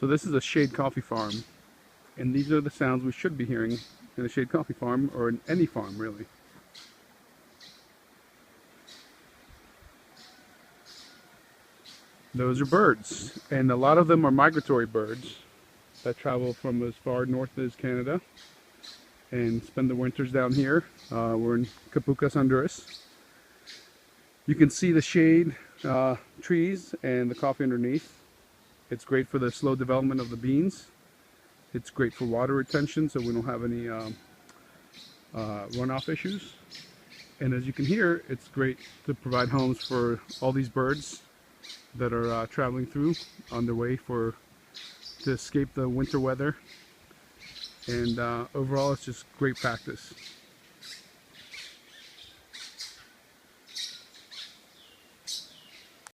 So this is a shade coffee farm, and these are the sounds we should be hearing in a shade coffee farm, or in any farm really. Those are birds, and a lot of them are migratory birds that travel from as far north as Canada and spend the winters down here. We're in Capucas, Honduras. You can see the shade trees and the coffee underneath. It's great for the slow development of the beans. It's great for water retention, so we don't have any runoff issues. And as you can hear, it's great to provide homes for all these birds that are traveling through on their way to escape the winter weather. And overall, it's just great practice.